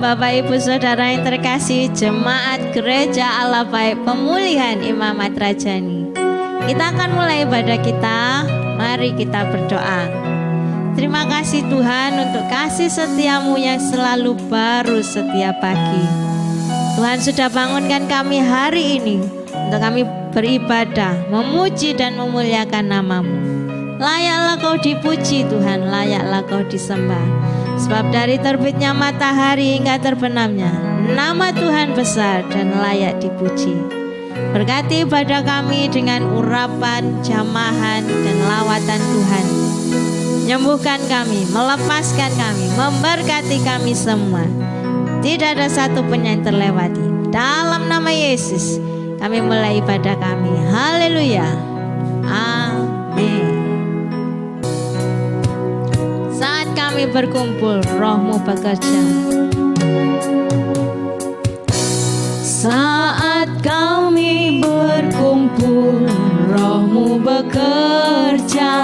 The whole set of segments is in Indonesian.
Bapak Ibu Saudara yang terkasih, Jemaat Gereja Allah Baik Pemulihan Imamat Rajani. Kita akan mulai ibadah kita. Mari kita berdoa. Terima kasih Tuhan untuk kasih setiamu yang selalu baru setiap pagi. Tuhan sudah bangunkan kami hari ini untuk kami beribadah, memuji dan memuliakan namamu. Layaklah kau dipuji Tuhan, layaklah kau disembah. Sebab dari terbitnya matahari hingga terbenamnya, nama Tuhan besar dan layak dipuji. Berkati ibadah kami dengan urapan, jamahan, dan lawatan Tuhan. Menyembuhkan kami, melepaskan kami, memberkati kami semua. Tidak ada satu pun yang terlewati. Dalam nama Yesus, kami mulai ibadah kami. Haleluya. Amin. Saat kami berkumpul, Roh-Mu bekerja. Saat kami berkumpul, Roh-Mu bekerja.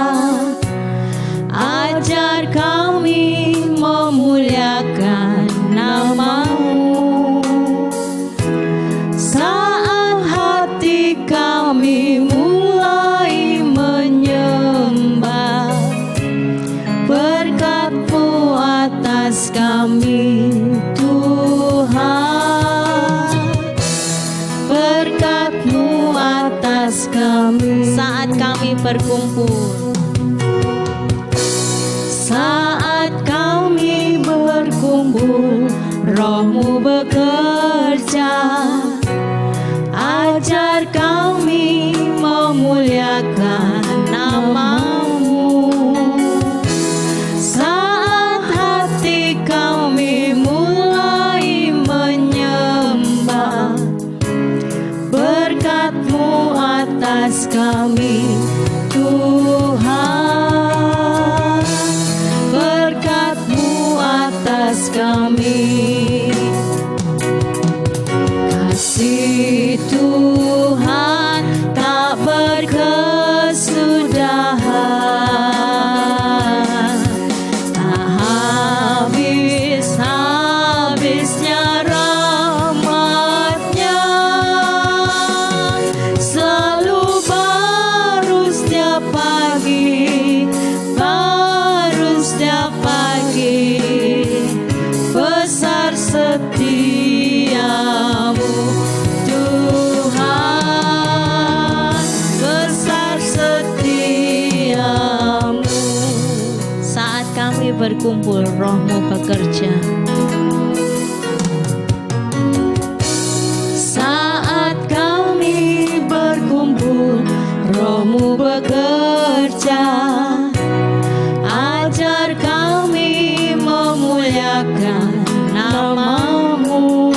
Ajar kami memuliakan nama-Mu. Saat hati kami mulai menyembah, berkat-Mu atas kami Tuhan. Berkat-Mu atas kami. Saat kami berkumpul, saat kami berkumpul, Roh-Mu bekerja. Ajar kami memuliakan nama-Mu. Saat hati kami mulai menyembah, berkat-Mu atas kami Tuhan. Berkat-Mu atas kami. Kasih Tuhan tak berkesudahan, tak habis-habisnya rahmat-Nya. Selalu baru setiap pagi, baru setiap pagi. Besar setiamu Tuhan, besar setiamu. Saat kami berkumpul, Roh-Mu bekerja. Saat kami berkumpul, Roh-Mu bekerja. Ajar kami memuliakan nama-Mu.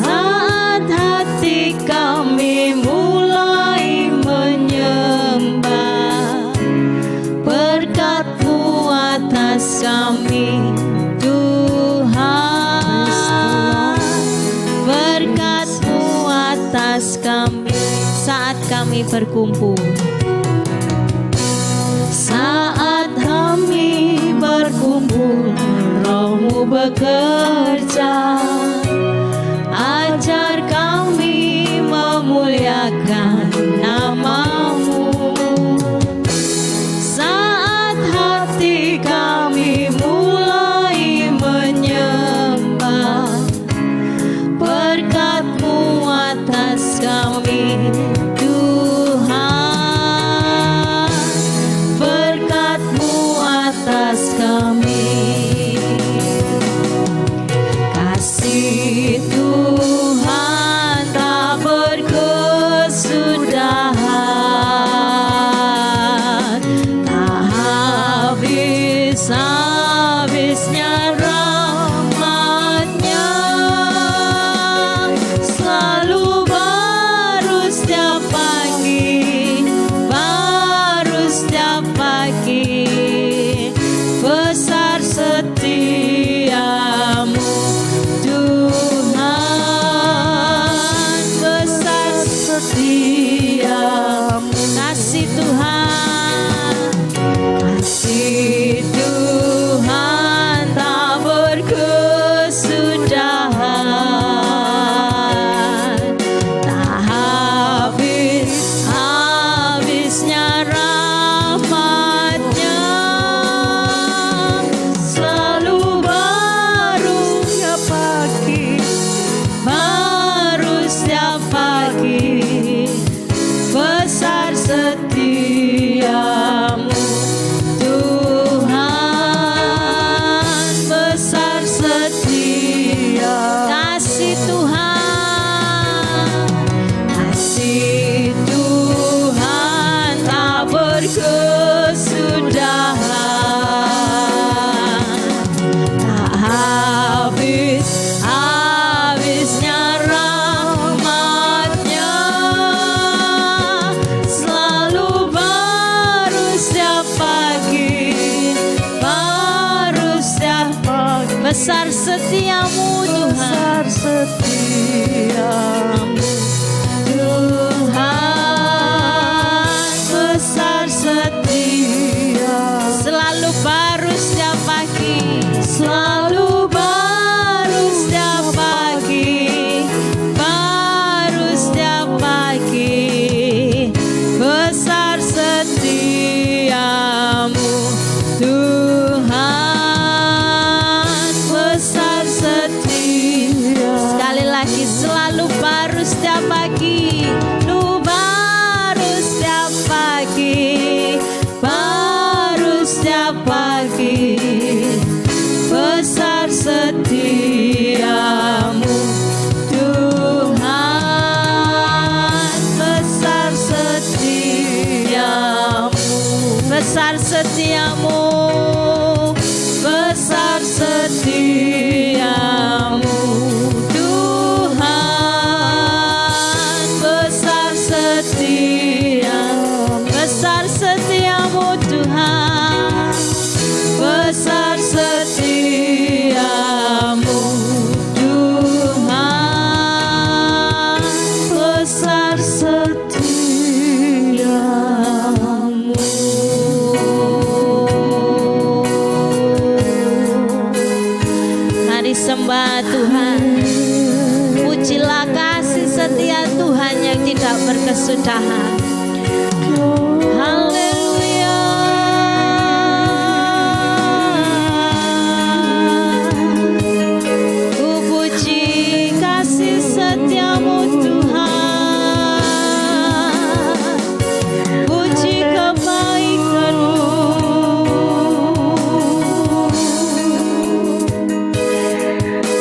Saat hati kami mulai menyembah, berkat-Mu atas kami Tuhan. Berkat-Mu atas kami. Saat kami berkumpul, saat kami berkumpul, Roh-Mu bekerja. Ajar kami memuliakan nama-Mu. Saat hati kami mulai menyembah, berkat-Mu atas kami Tuhan. Berkat-Mu atas kami. Kasih Tuhan tak berkesudahan, tak habis-habisnya rahmat-Nya. Selalu baru setiap pagi, baru setiap pagi. Besar setiamu Tuhan, besar setiamu. Kasih Tuhan, kasih Tuhan. besar setiamu Tuhan, besar setiamu Tuhan, besar setia, selalu baru setiap pagi, selalu baru setiap pagi, baru setiap pagi, besar setiamu Tuhan, besar setia. Sekali lagi, selalu baru setiap pagi, lu baru setiap pagi, baru setiap pagi, besar setiamu Tuhan, besar setiamu, besar setiamu, besar setiamu Tuhan, besar setia, besar setiamu Tuhan, besar setiamu Tuhan, besar setiamu. Mari sembah Tuhan, pujilah kasih setia Tuhan yang tidak berkesudahan. Haleluya. Ku puji kasih setiamu Tuhan, puji kebaikanmu,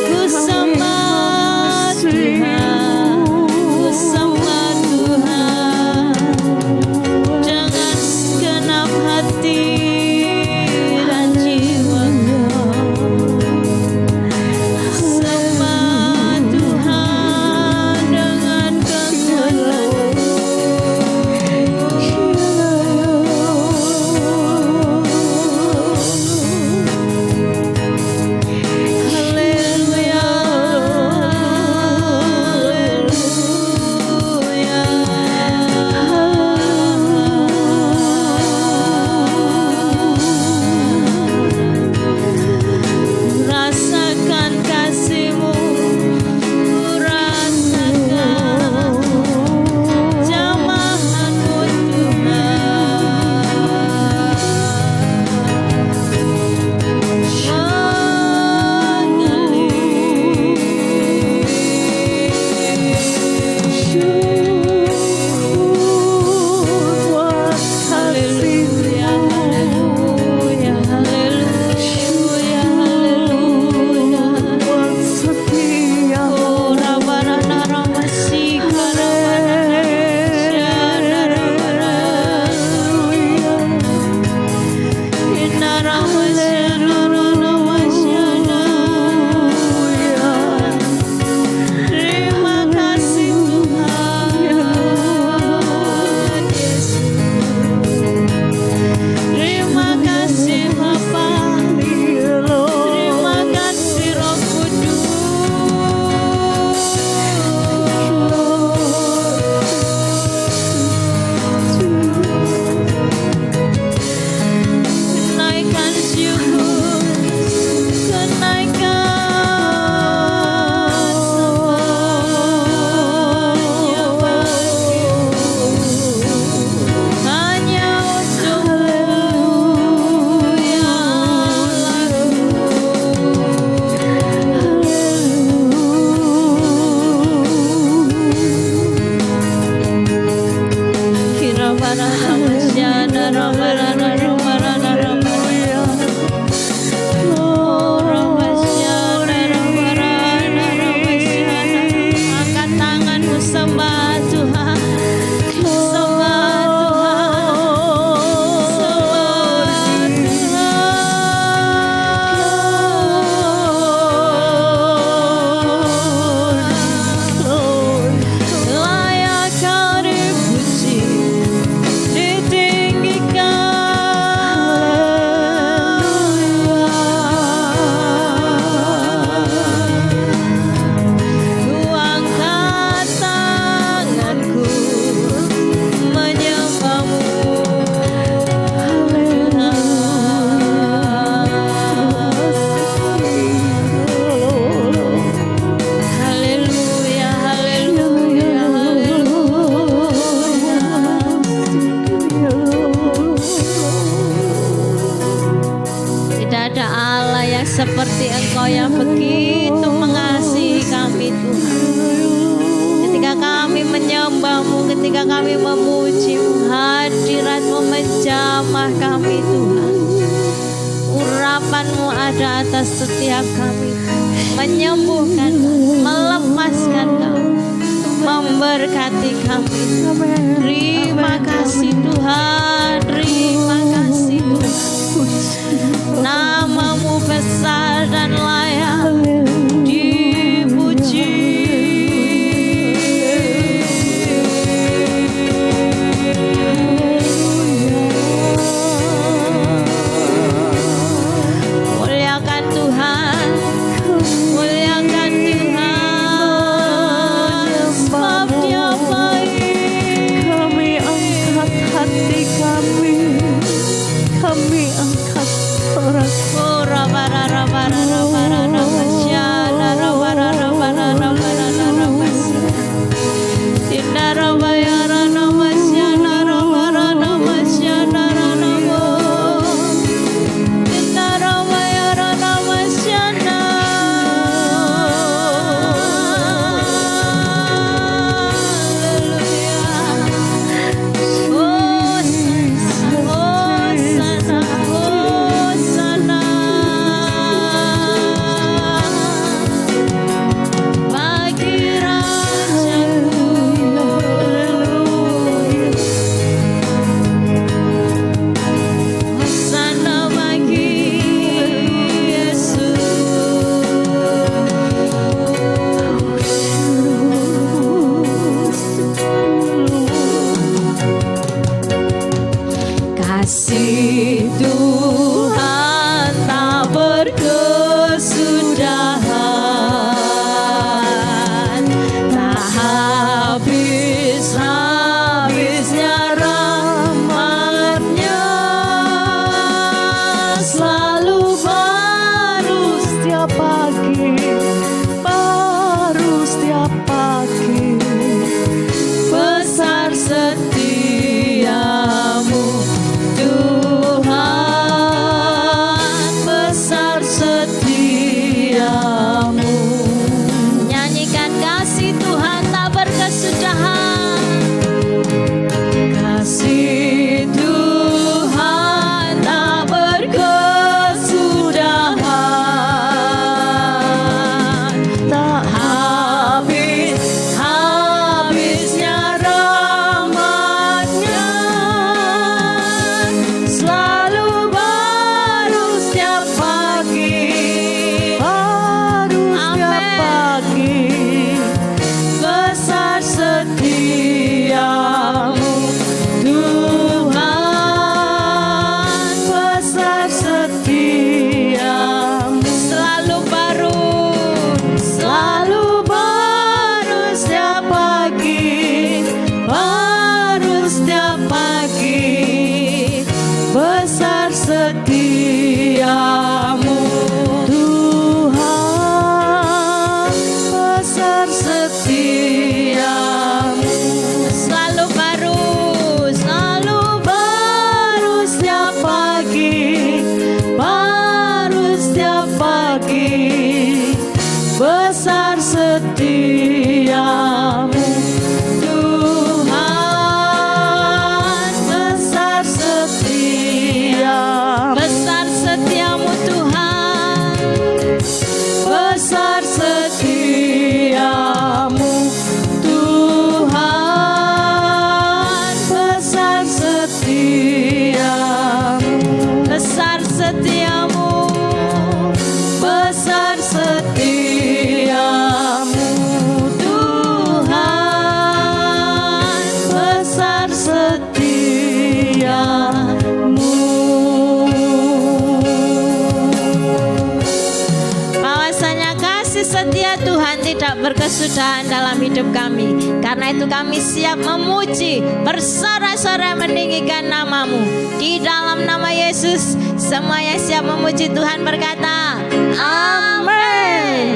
ku sembah Tuhan, ku sembah Tuhan. ada Allah yang seperti Engkau yang begitu mengasihi kami Tuhan. Ketika kami menyembah-Mu, ketika kami memuji-Mu, hadirat-Mu menjamah kami Tuhan. Urapan-Mu ada atas setiap kami, menyembuhkan, melepaskan kami, memberkati kami. Terima kasih Tuhan, terima kasih Tuhan. Nama-Mu besar dan layak dipuji. Muliakan Tuhan, muliakan Tuhan, sebab Dia baik. Kami angkat hati kami angkat orang. Kasih Tuhan tak berkesudahan, tak habis-habisnya rahmat-Nya, selalu baru Setiap pagi, baru setiap pagi. besar setiamu Tuhan, besar setiamu. Nyanyikan kasih Tuhan tak berkesudahan. Kasih Tuhan tak berkesudahan, tak habis-habisnya rahmat-Nya, selalu baru setiap pagi. Baru setiap pagi. Besar setiamu Tuhan, besar setiamu. Selalu baru setiap pagi, baru setiap pagi. Besar setiamu Tuhan, besar setiamu. Selalu baru setiap pagi, baru setiap pagi. Besar setiamu Tuhan, besar setiamu. Besar setiamu Tuhan, besar setiamu Tuhan, besar setiamu. Besar setiamu, besar setiamu Tuhan, besar setiamu. Bahwasanya kasih setia Tuhan tidak berkesudahan dalam hidup kami. Karena itu kami siap memuji, bersorak-sorai meninggikan nama-Mu. Di dalam nama Yesus, semua yang siap memuji Tuhan berkata, amin.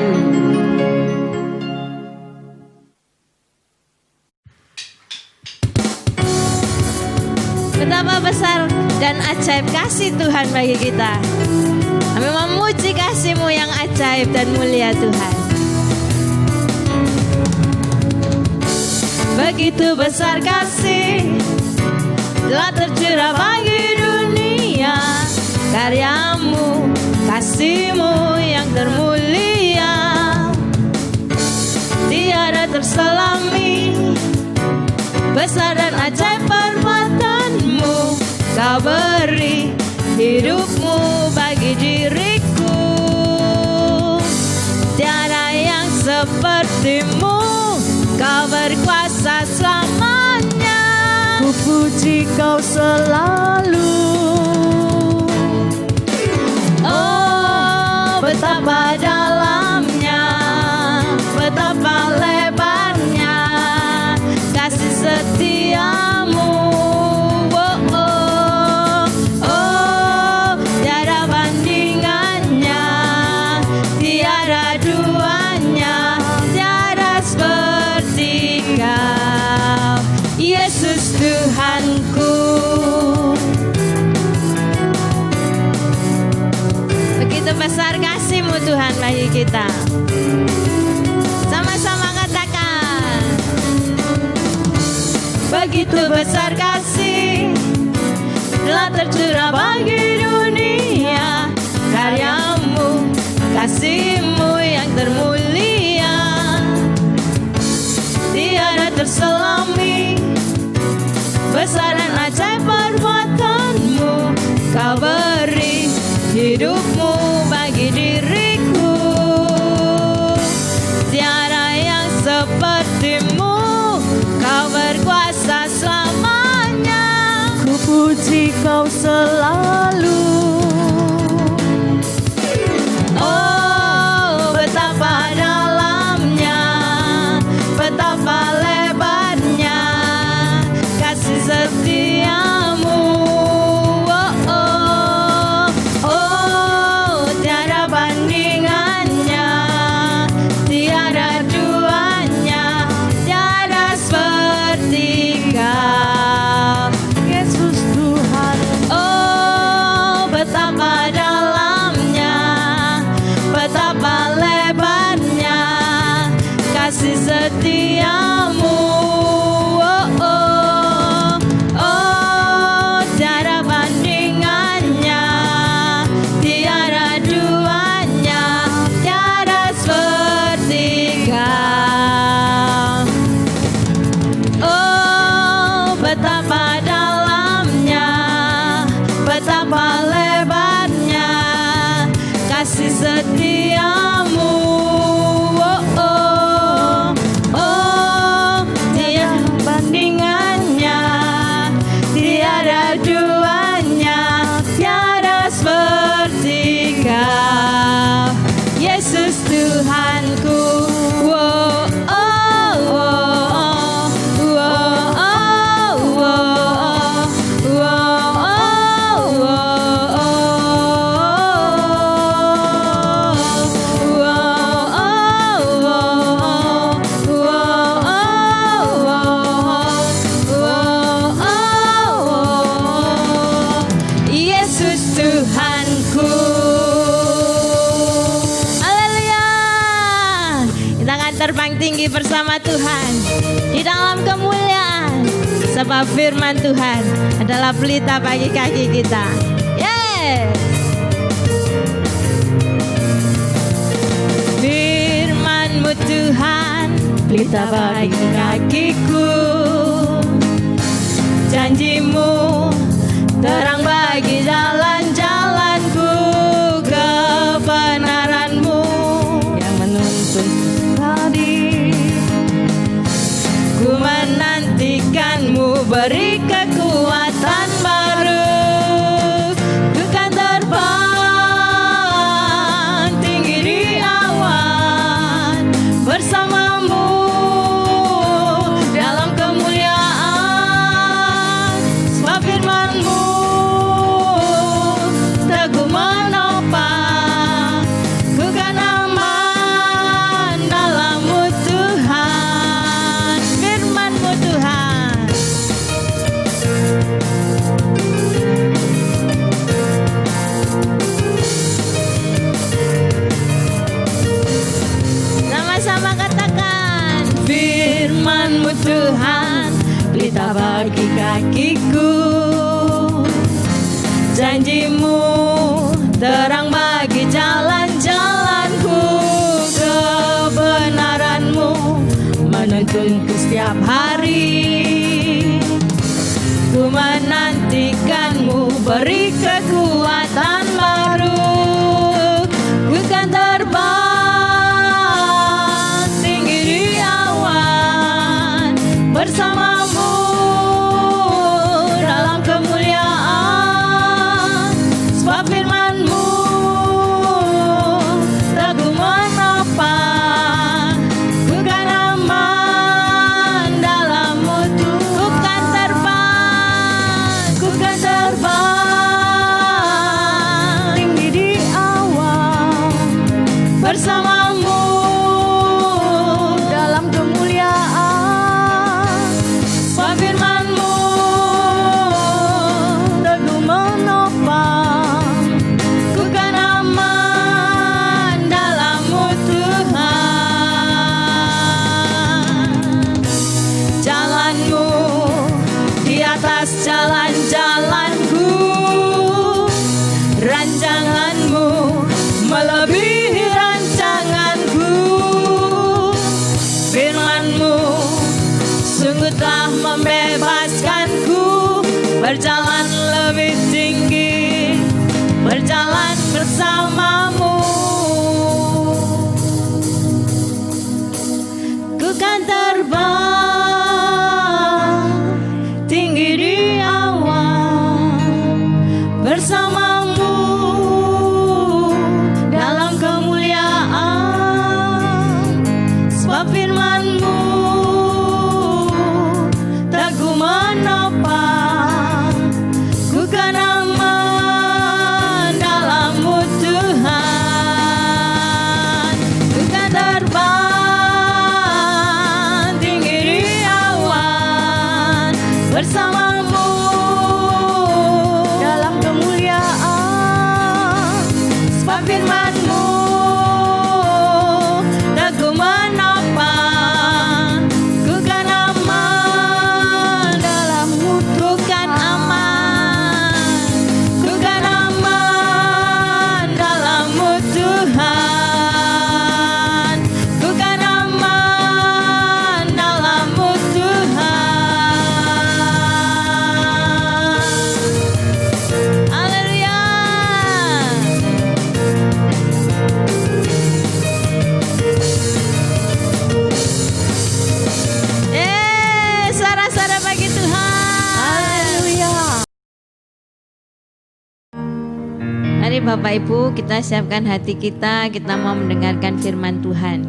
Betapa besar dan ajaib kasih Tuhan bagi kita. Kami memuji kasih-Mu yang ajaib dan mulia Tuhan. Begitu besar kasih telah tercurah bagi dunia, karya-Mu, kasih-Mu yang termulia, tiada terselami. Besar dan ajaib perbuatan-Mu, Kau beri hidup-Mu bagi diriku. Tiada yang seperti-Mu, Kau berkuasa selamanya. Ku puji Kau selalu. Oh, betapa dalamnya, betapa lebarnya kasih setia-Mu. Oh, oh, oh, tiada bandingannya, tiada duanya, tiada seperti Kau, Yesus Tuhanku. Begitu besar kasih-Mu Tuhan bagi kita. Sama-sama katakan. Begitu besar kasih telah tercurah bagi dunia, karya-Mu, kasih-Mu yang termulia, tiada terselami. Besar dan ajaib perbuatan-Mu, Kau beri hidup-Mu bagi diriku. Tiada yang seperti-Mu, Kau berkuasa selamanya. Ku puji Kau selalu. Oh, betapa dalamnya, betapa lebarnya kasih setia-Mu. Oh, oh, oh, tiada bandingannya, tiada duanya, tiada seperti Kau, Yesus Tuhan. oh, betapa dalamnya, betapa lebarnya kasih setia-Mu. Oh, oh, oh, tiada bandingannya, tiada duanya, tiada seperti Kau. Oh, betapa dalamnya, betapa lebarnya kasih setia-Mu. Oh, oh, oh, tiada bandingannya, tiada duanya, tiada seperti Kau, Yesus Tuhanku. Oh, oh, oh, oh, oh, oh, oh, oh, Yesus Tuhanku. Haleluya. Kita akan terbang tinggi bersama Tuhan di dalam kemuliaan, sebab firman Tuhan adalah pelita bagi kaki kita. Yes. Firman-Mu Tuhan, pelita bagi kakiku. Janji-Mu terang bagi jalan-jalanku. Kebenaran-Mu Yang menuntun tadi. ku menantikan-Mu, beri kekuatan baru. Ku kan terbang tinggi di awan bersama-Mu dalam bagi kakiku. Janjimu terang bagi jalan-jalanku. Kebenaranmu menuntunku setiap hari. Ku menantikanmu, beri kekuatan baru. Ku kan terbang tinggi di awan bersamamu dalam kemuliaan. Sebab firman-Mu teguh menopang. Ku kan aman dalam-Mu Tuhan. Ku kan terbang tinggi di awan bersamamu dalam kemuliaan. Sebab firman-Mu teguh menopang. Ku kan aman dalam-Mu Tuhan. Jalan-Mu di atas jalan-jalanku. Rancangan-Mu melebihi rancanganku. Firman-Mu sungguh telah membebaskanku. Berjalan lebih tinggi, berjalan bersamamu. Ku kan terbang tinggi di awan bersamamu dalam kemuliaan. Sebab firman-Mu teguh menopang. Ku kan aman dalam-Mu Tuhan. Ku kan terbang tinggi di awan bersamamu dalam kemuliaan. Sebab firman-Mu teguh menopang. Ku kan aman dalam-Mu. Ku kan aman. Ku kan aman dalam-Mu Tuhan. Ku kan aman dalam-Mu Tuhan. Haleluya. Suara-suara bagi Tuhan. Haleluya. Mari Bapak Ibu, kita siapkan hati kita mau mendengarkan firman Tuhan.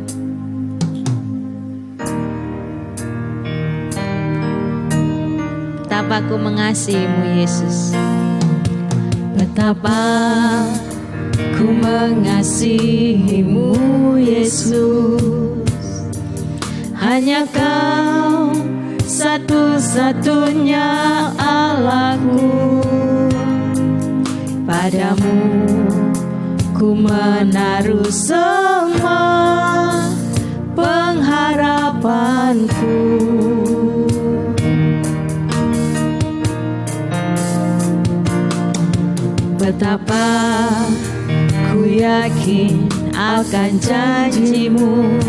Betapa ku mengasihi-Mu Yesus. Betapa ku mengasihi-Mu Yesus. Hanya Kau satu-satunya Allahku. Padamu ku menaruh semua pengharapanku. Betapa ku yakin akan janji-Mu.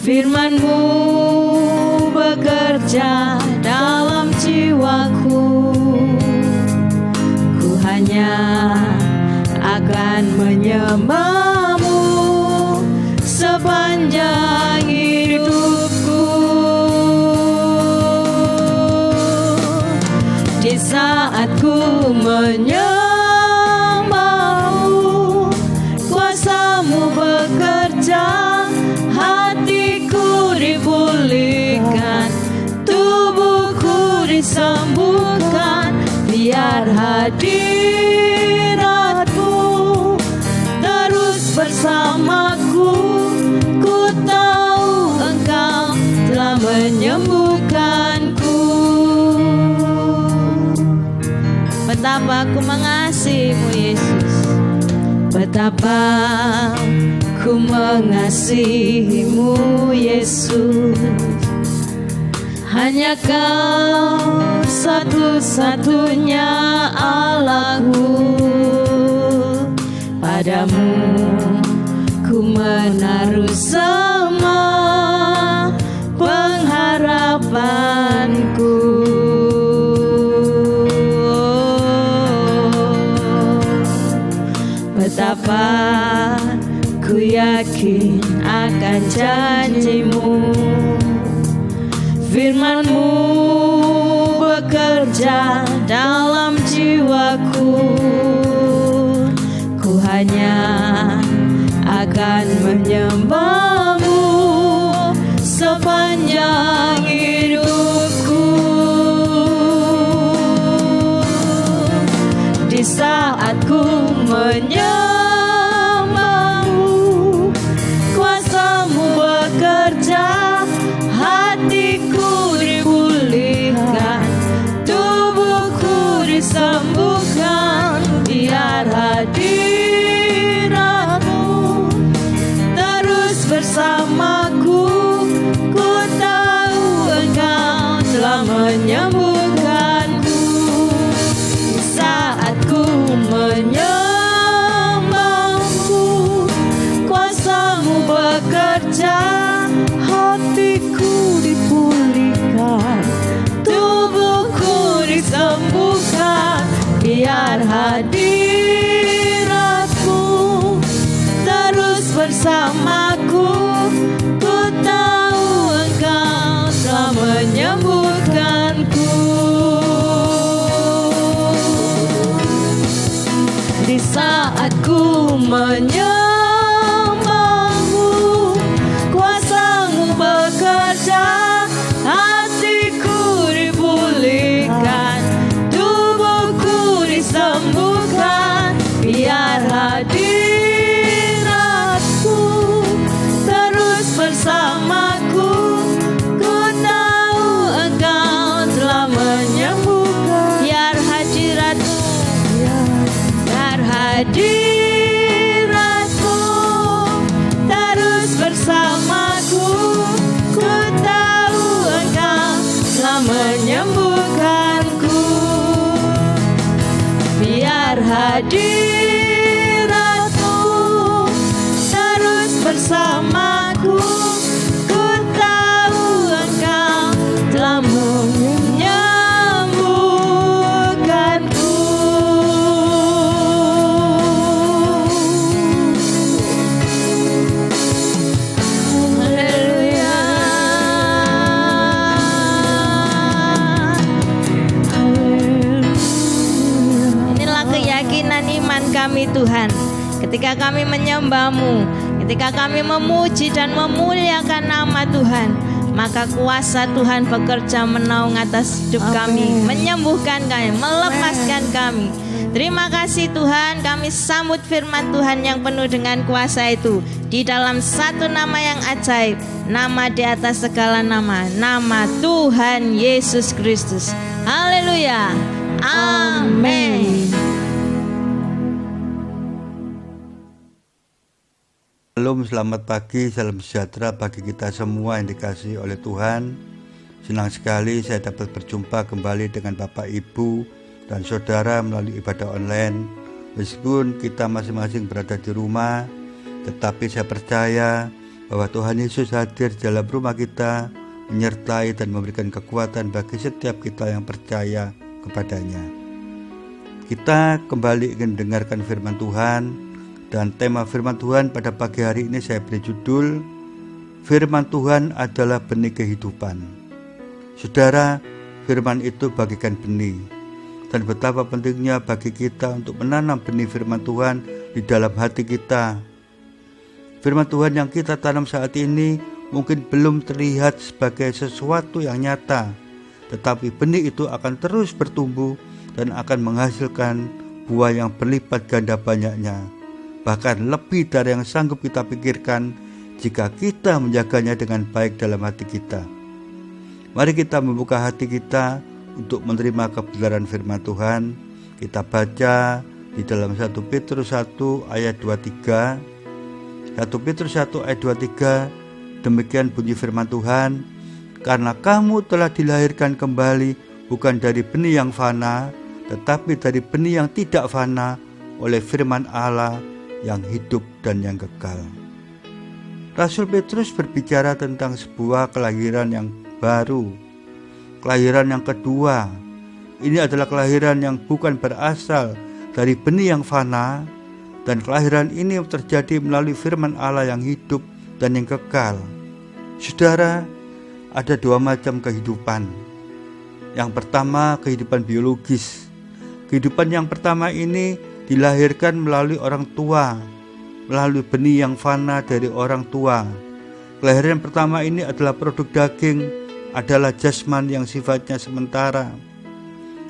Firman-Mu bekerja dalam jiwaku. Ku hanya akan menyembah-Mu sepanjang hidupku. Di saat ku menyembah-Mu, kuasa-Mu bekerja. Hatiku dipulihkan, tubuhku disembuhkan. Biar hadirat-Mu terus bersamaku. Ku tahu Engkau telah menyembuhkanku. Betapa ku mengasihi-Mu Yesus. Betapa ku mengasihi-Mu Yesus. Hanya Kau satu-satunya Allahku. Padamu ku menaruh semua pengharapanku. Betapa ku yakin akan janjimu, firman-Mu bekerja dalam jiwaku. Ku hanya akan menyembah-Mu sepanjang hidupku. Di saat ku menyembah-Mu, kuasa-Mu bekerja, hatiku dipulihkan, tubuhku disembuhkan. Biar hadirat-Mu terus bersamaku. Ku tahu Engkau telah menyembuhkanku. Di saat ku menyembah-Mu, kuasa-Mu bekerja, hatiku dipulihkan, tubuhku disembuhkan. Biar hadirat-Mu terus bersamaku. Ku tahu Engkau telah menyembuhkanku. Di saat ku menyembah-Mu, kuasa-Mu bekerja, hatiku dipulihkan, tubuhku disembuhkan. Biar hadirat-Mu terus bersamaku. Ku tahu Engkau telah menyembuhkan. Biar hadirat-Mu, biar hadirat-Mu terus bersamaku. Ku tahu Engkau telah menyembuhkanku. Biar hadirat-Mu terus bersamaku. Ku tahu Engkau telah menyembuhkanku. Haleluya. Inilah keyakinan iman kami Tuhan. Ketika kami menyembah-Mu, ketika kami memuji dan memuliakan nama Tuhan, maka kuasa Tuhan bekerja menaung atas hidup kami, menyembuhkan kami, melepaskan kami. Terima kasih Tuhan, kami sambut firman Tuhan yang penuh dengan kuasa itu di dalam satu nama yang ajaib, nama di atas segala nama, nama Tuhan Yesus Kristus. Haleluya. Amin. Shalom, selamat pagi, salam sejahtera bagi kita semua yang dikasihi oleh Tuhan. Senang sekali saya dapat berjumpa kembali dengan Bapak, Ibu, dan Saudara melalui ibadah online. Meskipun kita masing-masing berada di rumah, tetapi saya percaya bahwa Tuhan Yesus hadir dalam rumah kita, menyertai dan memberikan kekuatan bagi setiap kita yang percaya kepadanya. Kita kembali ingin mendengarkan firman Tuhan. Dan tema firman Tuhan pada pagi hari ini saya beri judul, Firman Tuhan adalah benih kehidupan. Saudara, firman itu bagikan benih. Dan betapa pentingnya bagi kita untuk menanam benih firman Tuhan di dalam hati kita. Firman Tuhan yang kita tanam saat ini mungkin belum terlihat sebagai sesuatu yang nyata, tetapi benih itu akan terus bertumbuh dan akan menghasilkan buah yang berlipat ganda banyaknya, bahkan lebih dari yang sanggup kita pikirkan jika kita menjaganya dengan baik dalam hati kita. Mari kita membuka hati kita untuk menerima kebenaran firman Tuhan. Kita baca di dalam 1 Petrus 1 ayat 23. 1 Petrus 1 ayat 23, demikian bunyi firman Tuhan, karena kamu telah dilahirkan kembali bukan dari benih yang fana, tetapi dari benih yang tidak fana oleh firman Allah yang hidup dan yang kekal. Rasul Petrus berbicara tentang sebuah kelahiran yang baru, kelahiran yang kedua. Ini adalah kelahiran yang bukan berasal dari benih yang fana, dan kelahiran ini terjadi melalui firman Allah yang hidup dan yang kekal. Saudara, ada dua macam kehidupan. Yang pertama, kehidupan biologis. Kehidupan yang pertama ini dilahirkan melalui orang tua, melalui benih yang fana dari orang tua. Kelahiran pertama ini adalah produk daging, adalah jasman yang sifatnya sementara.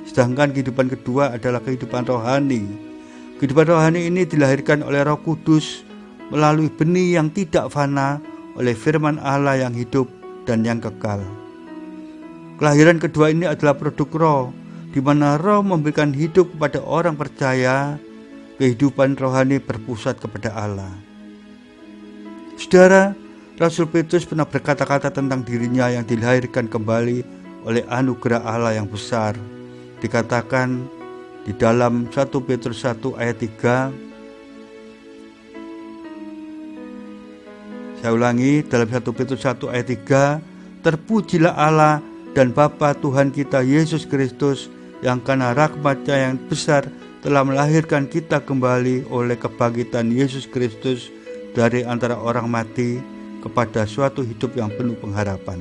Sedangkan kehidupan kedua adalah kehidupan rohani. Kehidupan rohani ini dilahirkan oleh Roh Kudus melalui benih yang tidak fana oleh firman Allah yang hidup dan yang kekal. Kelahiran kedua ini adalah produk roh, di mana roh memberikan hidup kepada orang percaya. Kehidupan rohani berpusat kepada Allah. Saudara, Rasul Petrus pernah berkata-kata tentang dirinya yang dilahirkan kembali oleh anugerah Allah yang besar. Dikatakan di dalam 1 Petrus 1 ayat 3. Saya ulangi, dalam 1 Petrus 1 ayat 3, terpujilah Allah dan Bapa Tuhan kita Yesus Kristus, yang karena rahmat-Nya yang besar telah melahirkan kita kembali oleh kebangkitan Yesus Kristus dari antara orang mati kepada suatu hidup yang penuh pengharapan.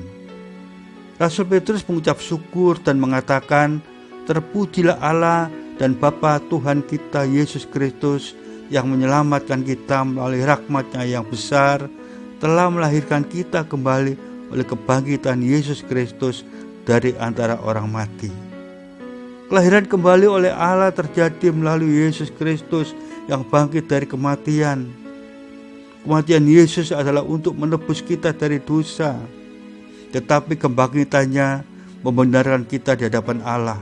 Rasul Petrus mengucap syukur dan mengatakan, terpujilah Allah dan Bapa Tuhan kita Yesus Kristus, yang menyelamatkan kita melalui rahmat-Nya yang besar, telah melahirkan kita kembali oleh kebangkitan Yesus Kristus dari antara orang mati. Kelahiran kembali oleh Allah terjadi melalui Yesus Kristus yang bangkit dari kematian. Kematian Yesus adalah untuk menebus kita dari dosa, tetapi kebangkitannya membenarkan kita di hadapan Allah.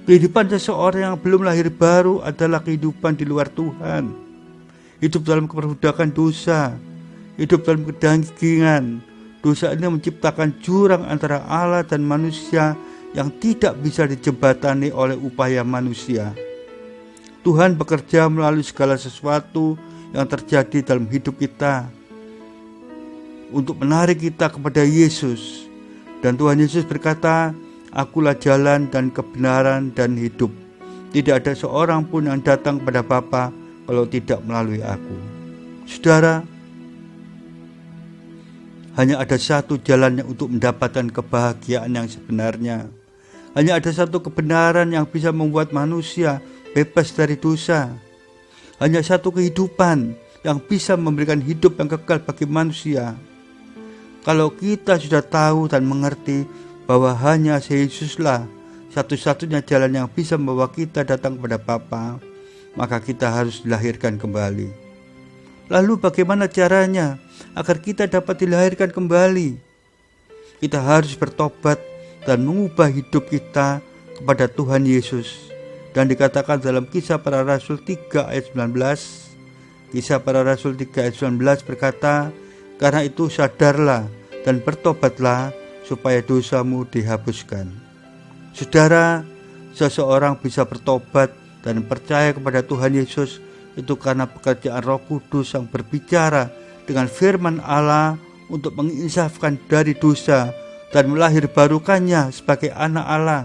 Kehidupan seseorang yang belum lahir baru adalah kehidupan di luar Tuhan. Hidup dalam keperbudakan dosa, hidup dalam kedagingan. Dosa ini menciptakan jurang antara Allah dan manusia yang tidak bisa dijembatani oleh upaya manusia. Tuhan bekerja melalui segala sesuatu yang terjadi dalam hidup kita untuk menarik kita kepada Yesus. Dan Tuhan Yesus berkata, Akulah jalan dan kebenaran dan hidup. Tidak ada seorang pun yang datang kepada Bapa kalau tidak melalui aku. Saudara, hanya ada satu jalan untuk mendapatkan kebahagiaan yang sebenarnya. Hanya ada satu kebenaran yang bisa membuat manusia bebas dari dosa. Hanya satu kehidupan yang bisa memberikan hidup yang kekal bagi manusia. Kalau kita sudah tahu dan mengerti bahwa hanya Yesuslah satu-satunya jalan yang bisa membawa kita datang kepada Bapa, maka kita harus dilahirkan kembali. Lalu bagaimana caranya agar kita dapat dilahirkan kembali? Kita harus bertobat dan mengubah hidup kita kepada Tuhan Yesus. Dan dikatakan dalam Kisah Para Rasul 3 ayat 19, Kisah Para Rasul 3 ayat 19 berkata, karena itu sadarlah dan bertobatlah supaya dosamu dihapuskan. Saudara, seseorang bisa bertobat dan percaya kepada Tuhan Yesus itu karena pekerjaan Roh Kudus yang berbicara dengan firman Allah untuk menginsafkan dari dosa dan melahirbarukannya sebagai anak Allah.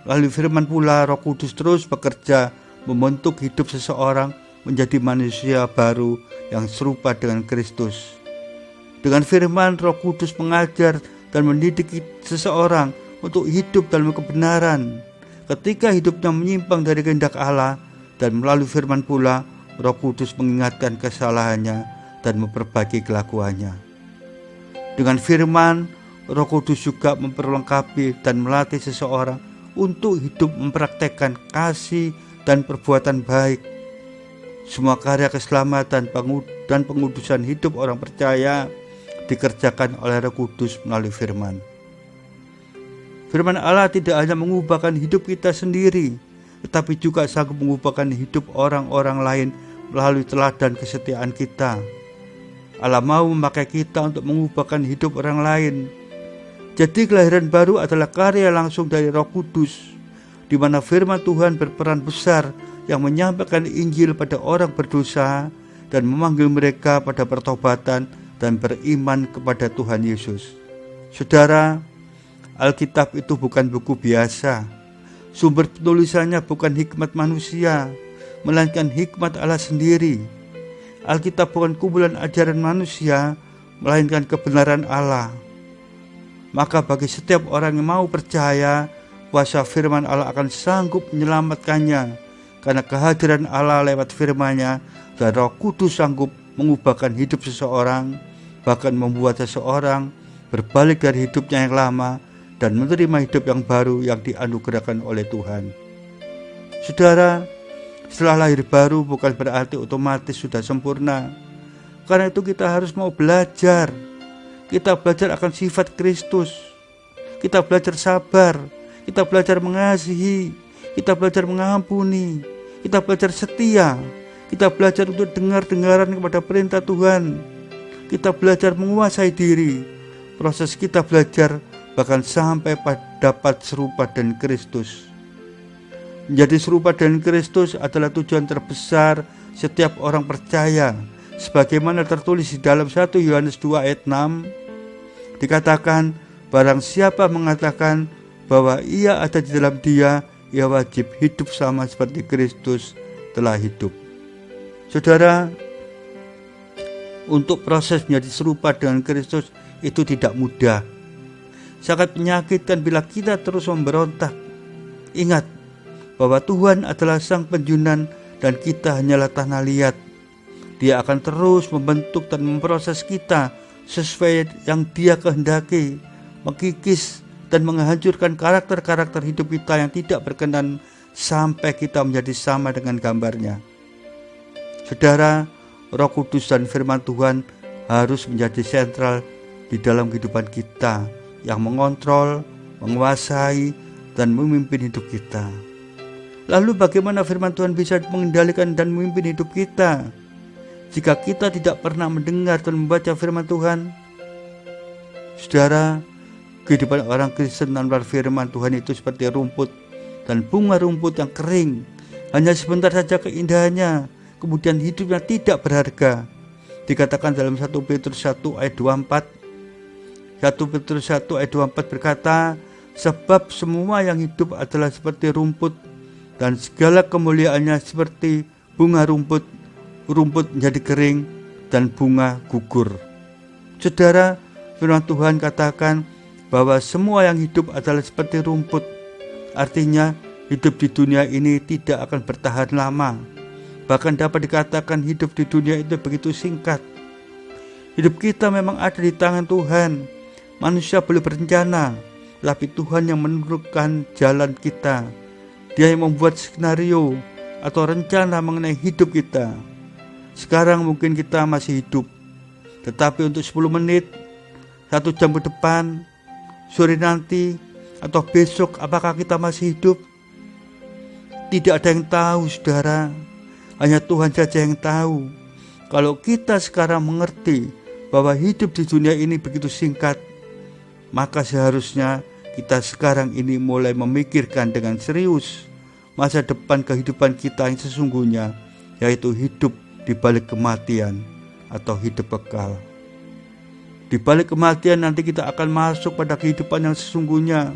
Melalui firman pula Roh Kudus terus bekerja membentuk hidup seseorang menjadi manusia baru yang serupa dengan Kristus. Dengan firman, Roh Kudus mengajar dan mendidik seseorang untuk hidup dalam kebenaran. Ketika hidupnya menyimpang dari kehendak Allah, dan melalui firman pula, Roh Kudus mengingatkan kesalahannya dan memperbaiki kelakuannya. Dengan firman, Roh Kudus juga memperlengkapi dan melatih seseorang untuk hidup mempraktekkan kasih dan perbuatan baik. Semua karya keselamatan dan pengudusan hidup orang percaya dikerjakan oleh Roh Kudus melalui firman. Firman Allah tidak hanya mengubahkan hidup kita sendiri, tetapi juga sanggup mengubahkan hidup orang-orang lain melalui teladan kesetiaan kita. Allah mau memakai kita untuk mengubahkan hidup orang lain Jadi kelahiran baru adalah karya langsung dari Roh Kudus, di mana firman Tuhan berperan besar yang menyampaikan Injil pada orang berdosa dan memanggil mereka pada pertobatan dan beriman kepada Tuhan Yesus. Saudara, Alkitab itu bukan buku biasa. Sumber penulisannya bukan hikmat manusia, melainkan hikmat Allah sendiri. Alkitab bukan kumpulan ajaran manusia, melainkan kebenaran Allah. Maka bagi setiap orang yang mau percaya, kuasa firman Allah akan sanggup menyelamatkannya, karena kehadiran Allah lewat firman-Nya dan Roh Kudus sanggup mengubahkan hidup seseorang, bahkan membuat seseorang berbalik dari hidupnya yang lama dan menerima hidup yang baru yang dianugerahkan oleh Tuhan. Saudara, setelah lahir baru bukan berarti otomatis sudah sempurna. Karena itu kita harus mau belajar. Kita belajar akan sifat Kristus. Kita belajar sabar. Kita belajar mengasihi. Kita belajar mengampuni. Kita belajar setia. Kita belajar untuk dengar-dengaran kepada perintah Tuhan. Kita belajar menguasai diri. Proses kita belajar bahkan sampai dapat serupa dengan Kristus. Menjadi serupa dengan Kristus adalah tujuan terbesar setiap orang percaya. Sebagaimana tertulis di dalam 1 Yohanes 2 ayat 6, dikatakan, barang siapa mengatakan bahwa ia ada di dalam Dia, ia wajib hidup sama seperti Kristus telah hidup. Saudara, untuk proses menjadi serupa dengan Kristus itu tidak mudah. Sangat menyakitkan bila kita terus memberontak. Ingat bahwa Tuhan adalah Sang Penjunan dan kita hanyalah tanah liat. Dia akan terus membentuk dan memproses kita sesuai yang Dia kehendaki, mengkikis dan menghancurkan karakter-karakter hidup kita yang tidak berkenan sampai kita menjadi sama dengan gambar-Nya. Saudara, Roh Kudus dan firman Tuhan harus menjadi sentral di dalam kehidupan kita, yang mengontrol, menguasai, dan memimpin hidup kita. Lalu bagaimana firman Tuhan bisa mengendalikan dan memimpin hidup kita jika kita tidak pernah mendengar dan membaca firman Tuhan? Saudara, kehidupan orang Kristen tanpa firman Tuhan itu seperti rumput dan bunga rumput yang kering. Hanya sebentar saja keindahannya, kemudian hidupnya tidak berharga. Dikatakan dalam 1 Petrus 1 ayat 24, 1 Petrus 1 ayat 24 berkata, sebab semua yang hidup adalah seperti rumput, dan segala kemuliaannya seperti bunga rumput. Rumput menjadi kering dan bunga gugur. Saudara, firman Tuhan katakan bahwa semua yang hidup adalah seperti rumput. Artinya hidup di dunia ini tidak akan bertahan lama. Bahkan dapat dikatakan hidup di dunia itu begitu singkat. Hidup kita memang ada di tangan Tuhan. Manusia boleh berencana, tapi Tuhan yang menentukan jalan kita. Dia yang membuat skenario atau rencana mengenai hidup kita. Sekarang mungkin kita masih hidup, tetapi untuk 10 menit, 1 jam ke depan, sore nanti, atau besok, apakah kita masih hidup? Tidak ada yang tahu, saudara. Hanya Tuhan saja yang tahu. Kalau kita sekarang mengerti bahwa hidup di dunia ini begitu singkat, maka seharusnya kita sekarang ini mulai memikirkan dengan serius masa depan kehidupan kita yang sesungguhnya, yaitu hidup di balik kematian atau hidup kekal. Di balik kematian nanti kita akan masuk pada kehidupan yang sesungguhnya,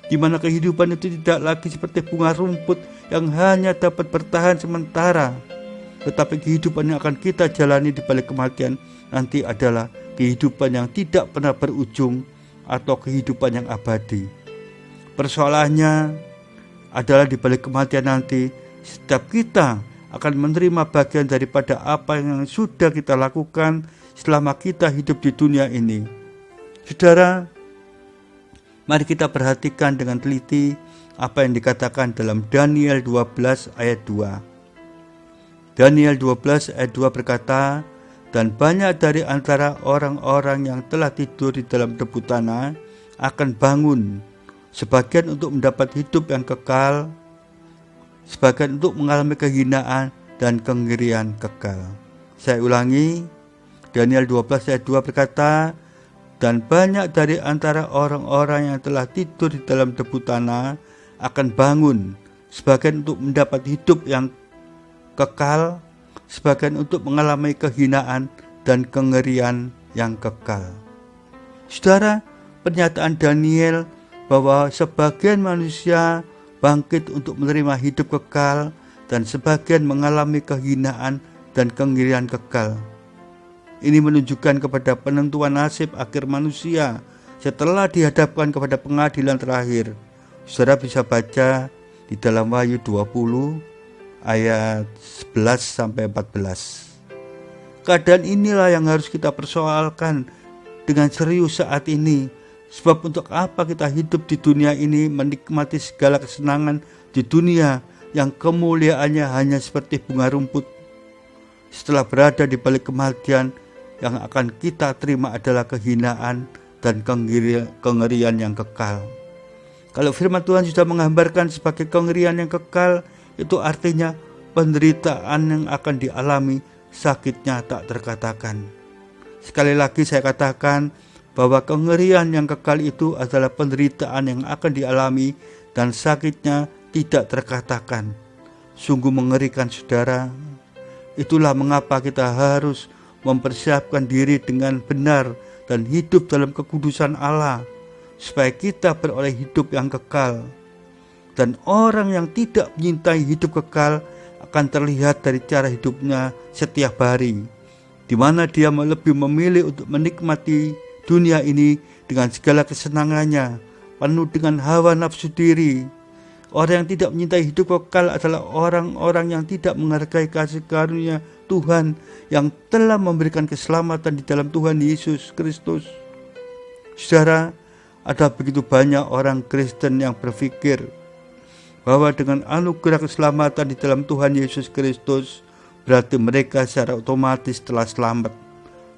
di mana kehidupan itu tidak lagi seperti bunga rumput yang hanya dapat bertahan sementara, tetapi kehidupan yang akan kita jalani di balik kematian nanti adalah kehidupan yang tidak pernah berujung atau kehidupan yang abadi. Persoalannya adalah di balik kematian nanti setiap kita akan menerima bagian daripada apa yang sudah kita lakukan selama kita hidup di dunia ini. Saudara, mari kita perhatikan dengan teliti apa yang dikatakan dalam Daniel 12 ayat 2. Daniel 12 ayat 2 berkata, dan banyak dari antara orang-orang yang telah tidur di dalam debu tanah akan bangun, sebagian untuk mendapat hidup yang kekal, sebagian untuk mengalami kehinaan dan kengerian kekal. Saya ulangi, Daniel 12 ayat 2 berkata, dan banyak dari antara orang-orang yang telah tidur di dalam debu tanah akan bangun, sebagian untuk mendapat hidup yang kekal, sebagian untuk mengalami kehinaan dan kengerian yang kekal. Saudara, pernyataan Daniel bahwa sebagian manusia bangkit untuk menerima hidup kekal dan sebagian mengalami kehinaan dan kengerian kekal. Ini menunjukkan kepada penentuan nasib akhir manusia setelah dihadapkan kepada pengadilan terakhir. Saudara bisa baca di dalam Wahyu 20 ayat 11-14. Keadaan inilah yang harus kita persoalkan dengan serius saat ini. Sebab untuk apa kita hidup di dunia ini menikmati segala kesenangan di dunia yang kemuliaannya hanya seperti bunga rumput. Setelah berada di balik kematian, yang akan kita terima adalah kehinaan dan kengerian yang kekal. Kalau firman Tuhan sudah menggambarkan sebagai kengerian yang kekal, itu artinya penderitaan yang akan dialami, sakitnya tak terkatakan. Sekali lagi saya katakan bahwa kengerian yang kekal itu adalah penderitaan yang akan dialami dan sakitnya tidak terkatakan. Sungguh mengerikan, saudara. Itulah mengapa kita harus mempersiapkan diri dengan benar dan hidup dalam kekudusan Allah, supaya kita beroleh hidup yang kekal. Dan orang yang tidak menyintai hidup kekal akan terlihat dari cara hidupnya setiap hari, di mana dia lebih memilih untuk menikmati dunia ini dengan segala kesenangannya, penuh dengan hawa nafsu diri. Orang yang tidak menyintai hidup kekal adalah orang-orang yang tidak menghargai kasih karunia Tuhan yang telah memberikan keselamatan di dalam Tuhan Yesus Kristus. Saudara, ada begitu banyak orang Kristen yang berpikir bahwa dengan anugerah keselamatan di dalam Tuhan Yesus Kristus, berarti mereka secara otomatis telah selamat,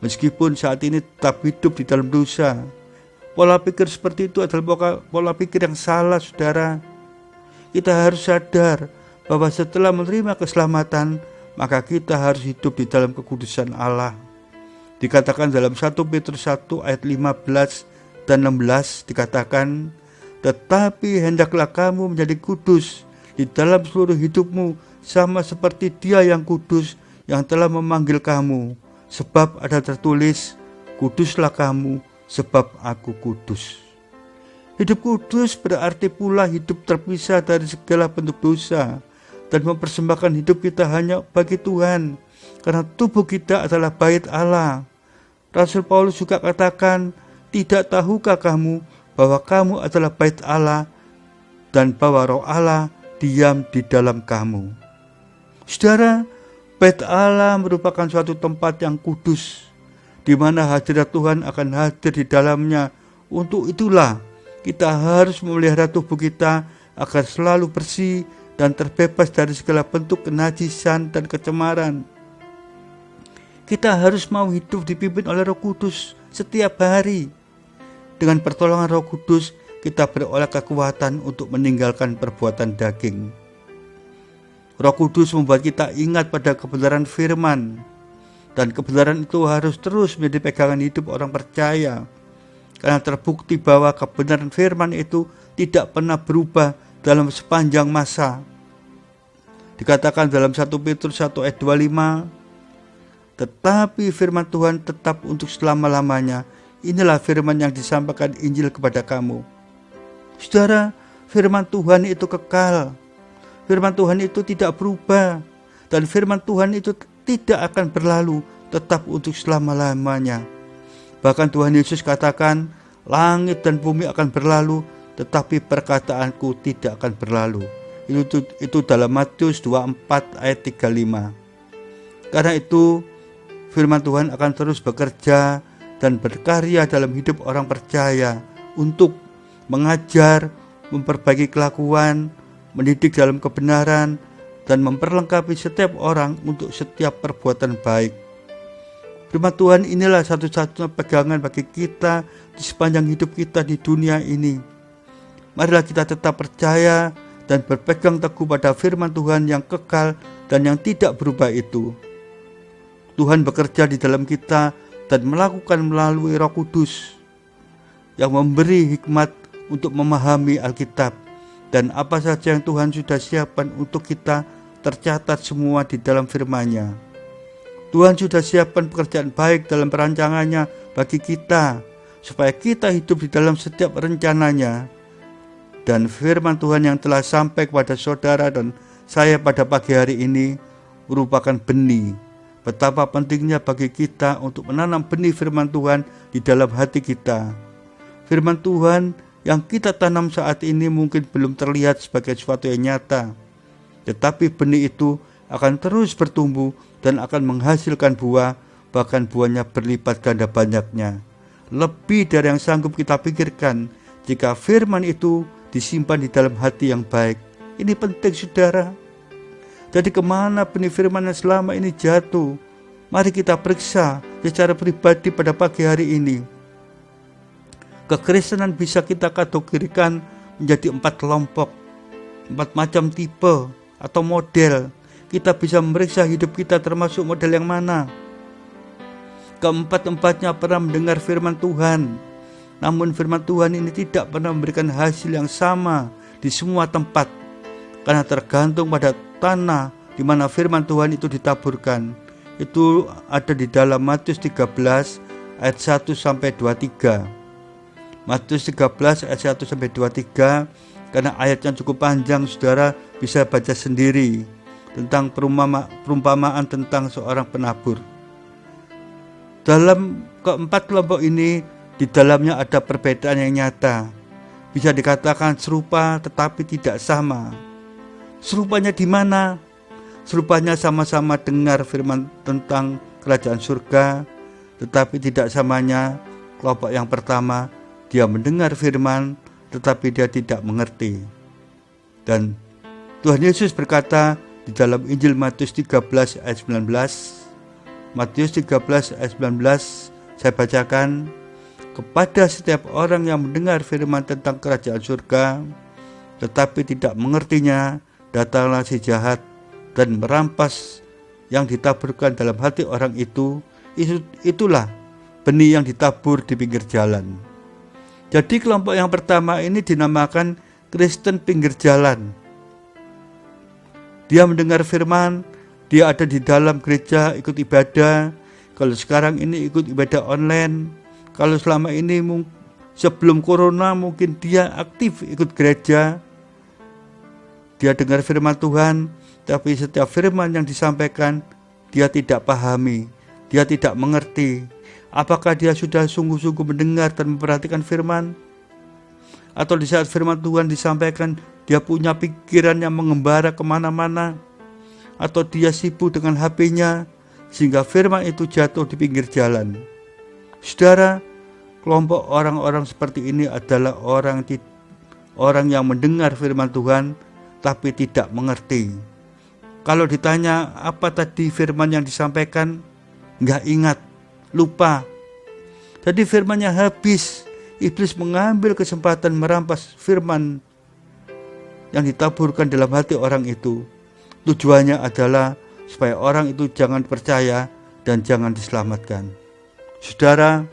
meskipun saat ini tetap hidup di dalam dosa. Pola pikir seperti itu adalah pola pikir yang salah, saudara. Kita harus sadar bahwa setelah menerima keselamatan, maka kita harus hidup di dalam kekudusan Allah. Dikatakan dalam 1 Petrus 1 ayat 15 dan 16 dikatakan, tetapi hendaklah kamu menjadi kudus di dalam seluruh hidupmu, sama seperti Dia yang kudus yang telah memanggil kamu. Sebab ada tertulis, kuduslah kamu sebab aku kudus. Hidup kudus berarti pula hidup terpisah dari segala bentuk dosa dan mempersembahkan hidup kita hanya bagi Tuhan, karena tubuh kita adalah bait Allah. Rasul Paulus juga katakan, tidak tahukah kamu bahwa kamu adalah bait Allah dan bahwa Roh Allah diam di dalam kamu. Saudara, bait Allah merupakan suatu tempat yang kudus, di mana hadirat Tuhan akan hadir di dalamnya. Untuk itulah kita harus memelihara tubuh kita agar selalu bersih dan terbebas dari segala bentuk kenajisan dan kecemaran. Kita harus mau hidup dipimpin oleh Roh Kudus setiap hari. Dengan pertolongan Roh Kudus, kita beroleh kekuatan untuk meninggalkan perbuatan daging. Roh Kudus membuat kita ingat pada kebenaran firman, dan kebenaran itu harus terus menjadi pegangan hidup orang percaya, karena terbukti bahwa kebenaran firman itu tidak pernah berubah dalam sepanjang masa. Dikatakan dalam 1 Petrus 1 ayat 25, tetapi firman Tuhan tetap untuk selama-lamanya. Inilah firman yang disampaikan Injil kepada kamu. Saudara, firman Tuhan itu kekal. Firman Tuhan itu tidak berubah. Dan firman Tuhan itu tidak akan berlalu, tetap untuk selama-lamanya. Bahkan Tuhan Yesus katakan, langit dan bumi akan berlalu, tetapi perkataanku tidak akan berlalu. Itu dalam Matius 24 ayat 35. Karena itu firman Tuhan akan terus bekerja dan berkarya dalam hidup orang percaya untuk mengajar, memperbaiki kelakuan, mendidik dalam kebenaran, dan memperlengkapi setiap orang untuk setiap perbuatan baik. Firman Tuhan inilah satu-satunya pegangan bagi kita di sepanjang hidup kita di dunia ini. Marilah kita tetap percaya dan berpegang teguh pada firman Tuhan yang kekal dan yang tidak berubah itu. Tuhan bekerja di dalam kita dan melakukan melalui Roh Kudus. yang memberi hikmat untuk memahami Alkitab, dan apa saja yang Tuhan sudah siapkan untuk kita tercatat semua di dalam firman-Nya. Tuhan sudah siapkan pekerjaan baik dalam perancangannya bagi kita, supaya kita hidup di dalam setiap rencananya. Dan firman Tuhan yang telah sampai kepada saudara dan saya pada pagi hari ini merupakan benih. Betapa pentingnya bagi kita untuk menanam benih firman Tuhan di dalam hati kita. Firman Tuhan yang kita tanam saat ini mungkin belum terlihat sebagai sesuatu yang nyata, tetapi benih itu akan terus bertumbuh dan akan menghasilkan buah, bahkan buahnya berlipat ganda banyaknya, lebih dari yang sanggup kita pikirkan jika firman itu disimpan di dalam hati yang baik. Ini penting, saudara. Jadi kemana benih firman yang selama ini jatuh? Mari kita periksa secara pribadi pada pagi hari ini. Kekristenan bisa kita kategorikan menjadi 4 kelompok, 4 macam tipe atau model. Kita bisa memeriksa hidup kita termasuk model yang mana. Keempat-empatnya pernah mendengar firman Tuhan, namun firman Tuhan ini tidak pernah memberikan hasil yang sama di semua tempat, karena tergantung pada tanah di mana firman Tuhan itu ditaburkan. Itu ada di dalam Matius 13 ayat 1 sampai 23. Matius 13 ayat 1 sampai 23, karena ayatnya cukup panjang, saudara bisa baca sendiri tentang perumpamaan tentang seorang penabur. Dalam keempat kelompok ini, di dalamnya ada perbedaan yang nyata. Bisa dikatakan serupa tetapi tidak sama. Serupanya di mana? Serupanya sama-sama dengar firman tentang kerajaan surga, tetapi tidak samanya kelompok yang pertama, dia mendengar firman tetapi dia tidak mengerti. Dan Tuhan Yesus berkata di dalam Injil Matius 13 ayat 19, Matius 13 ayat 19, saya bacakan, kepada setiap orang yang mendengar firman tentang kerajaan surga tetapi tidak mengertinya, datanglah si jahat dan merampas yang ditaburkan dalam hati orang itu. Itulah benih yang ditabur di pinggir jalan. Jadi kelompok yang pertama ini dinamakan Kristen pinggir jalan. Dia mendengar firman, dia ada di dalam gereja ikut ibadah. Kalau sekarang ini ikut ibadah online. Kalau selama ini sebelum corona mungkin dia aktif ikut gereja. Dia dengar firman Tuhan, tapi setiap firman yang disampaikan dia tidak pahami, dia tidak mengerti. Apakah dia sudah sungguh-sungguh mendengar dan memperhatikan firman? Atau di saat firman Tuhan disampaikan, dia punya pikiran yang mengembara kemana-mana? Atau dia sibuk dengan HP-nya, sehingga firman itu jatuh di pinggir jalan? Saudara, kelompok orang-orang seperti ini adalah orang yang mendengar firman Tuhan, tapi tidak mengerti. Kalau ditanya apa tadi firman yang disampaikan, nggak ingat, lupa. Jadi firmannya habis. Iblis mengambil kesempatan merampas firman yang ditaburkan dalam hati orang itu. Tujuannya adalah supaya orang itu jangan percaya dan jangan diselamatkan. Saudara,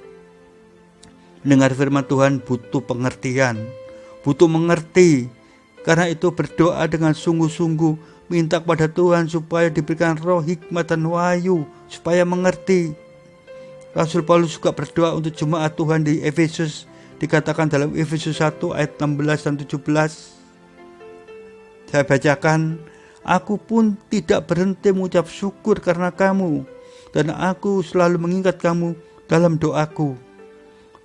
mendengar firman Tuhan butuh pengertian, butuh mengerti. Karena itu berdoa dengan sungguh-sungguh, minta kepada Tuhan supaya diberikan roh hikmat dan wahyu supaya mengerti. Rasul Paulus juga berdoa untuk jemaat Tuhan di Efesus, dikatakan dalam Efesus 1 ayat 16 dan 17. Saya bacakan, aku pun tidak berhenti mengucap syukur karena kamu, dan aku selalu mengingat kamu dalam doaku,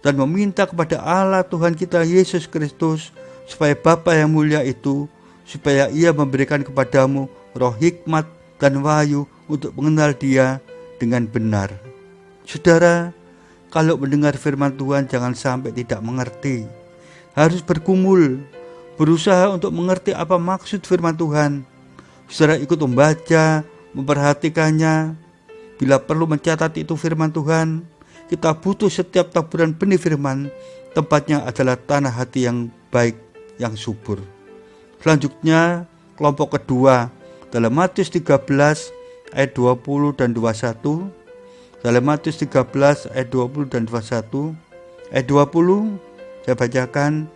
dan meminta kepada Allah Tuhan kita Yesus Kristus, supaya Bapa yang mulia itu, supaya ia memberikan kepadamu roh hikmat dan wahyu untuk mengenal Dia dengan benar. Saudara, kalau mendengar firman Tuhan jangan sampai tidak mengerti. Harus bergumul, berusaha untuk mengerti apa maksud firman Tuhan. Saudara ikut membaca, memperhatikannya. Bila perlu mencatat itu firman Tuhan, kita butuh setiap taburan benih firman. Tempatnya adalah tanah hati yang baik, yang subur. Selanjutnya, kelompok kedua dalam Matius 13 ayat 20 dan 21. Dalam Matius 13 ayat 20 dan 21. Ayat 20, Saya bacakan,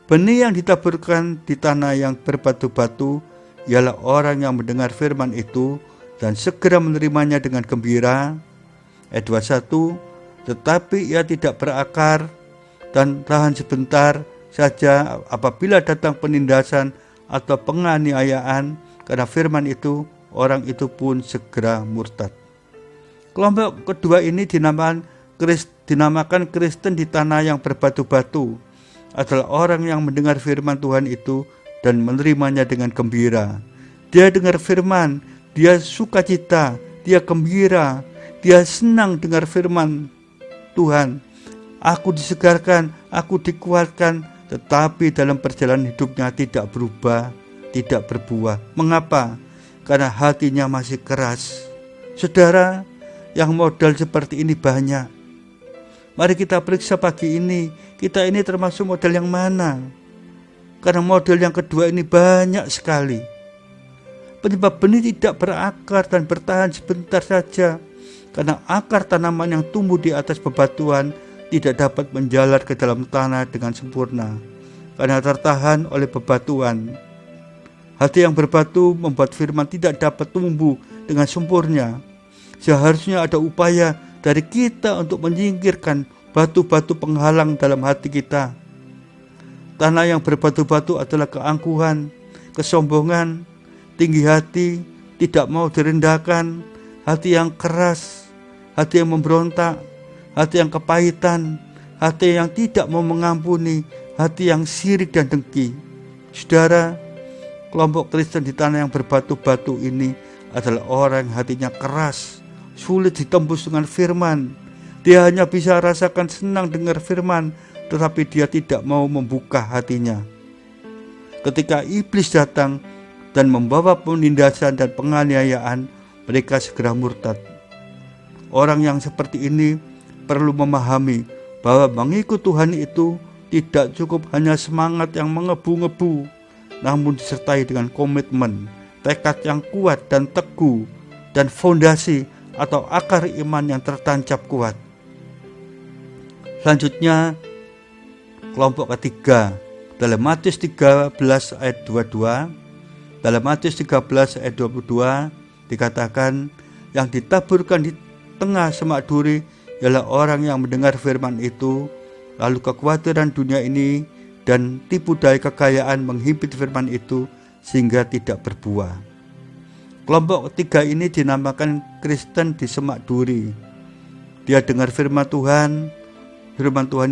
benih yang ditaburkan di tanah yang berbatu-batu ialah orang yang mendengar firman itu dan segera menerimanya dengan gembira. Ayat 21, tetapi ia tidak berakar dan tahan sebentar saja apabila datang penindasan atau penganiayaan karena firman itu, orang itu pun segera murtad. Kelompok kedua ini dinamakan Kristen di tanah yang berbatu-batu, adalah orang yang mendengar firman Tuhan itu dan menerimanya dengan gembira. Dia dengar firman, dia sukacita, dia gembira, dia senang dengar firman Tuhan. Aku disegarkan, aku dikuatkan, tetapi dalam perjalanan hidupnya tidak berubah, tidak berbuah. Mengapa? Karena hatinya masih keras. Saudara, yang modal seperti ini banyak. Mari kita periksa pagi ini, kita ini termasuk model yang mana? Karena model yang kedua ini banyak sekali. Penyebab benih tidak berakar dan bertahan sebentar saja, karena akar tanaman yang tumbuh di atas bebatuan tidak dapat menjalar ke dalam tanah dengan sempurna, karena tertahan oleh bebatuan. Hati yang berbatu membuat firman tidak dapat tumbuh dengan sempurna. Seharusnya ada upaya dari kita untuk menyingkirkan batu-batu penghalang dalam hati kita. Tanah yang berbatu-batu adalah keangkuhan, kesombongan, tinggi hati, tidak mau direndahkan, hati yang keras, hati yang memberontak, hati yang kepahitan, hati yang tidak mau mengampuni, hati yang sirik dan dengki. Saudara, kelompok Kristen di tanah yang berbatu-batu ini adalah orang yang hatinya keras, sulit ditembus dengan firman. Dia hanya bisa rasakan senang dengar firman, tetapi dia tidak mau membuka hatinya. Ketika iblis datang dan membawa penindasan dan penganiayaan, mereka segera murtad. Orang yang seperti ini perlu memahami bahwa mengikut Tuhan itu tidak cukup hanya semangat yang mengebu-ngebu, namun disertai dengan komitmen, tekad yang kuat dan teguh, dan fondasi atau akar iman yang tertancap kuat. Selanjutnya, kelompok ketiga, dalam Matius 13 ayat 22, dalam Matius 13 ayat 22 dikatakan, yang ditaburkan di tengah semak duri ialah orang yang mendengar firman itu, lalu kekhawatiran dunia ini dan tipu daya kekayaan menghimpit firman itu sehingga tidak berbuah. Kelompok ketiga ini dinamakan Kristen di semak duri. Dia dengar firman Tuhan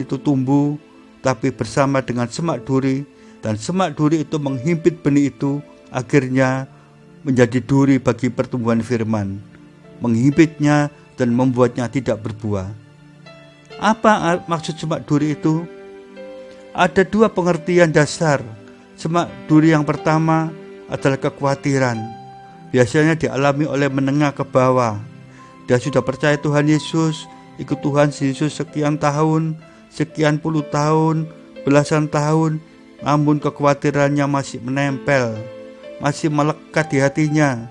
itu tumbuh, tapi bersama dengan semak duri, dan semak duri itu menghimpit benih itu, akhirnya menjadi duri bagi pertumbuhan firman, menghimpitnya dan membuatnya tidak berbuah. Apa maksud semak duri itu? Ada dua pengertian dasar. Semak duri yang pertama adalah kekhawatiran. Biasanya dialami oleh menengah ke bawah. Dia sudah percaya Tuhan Yesus, ikut Tuhan Yesus sekian tahun, sekian puluh tahun, belasan tahun, namun kekhawatirannya masih menempel, masih melekat di hatinya.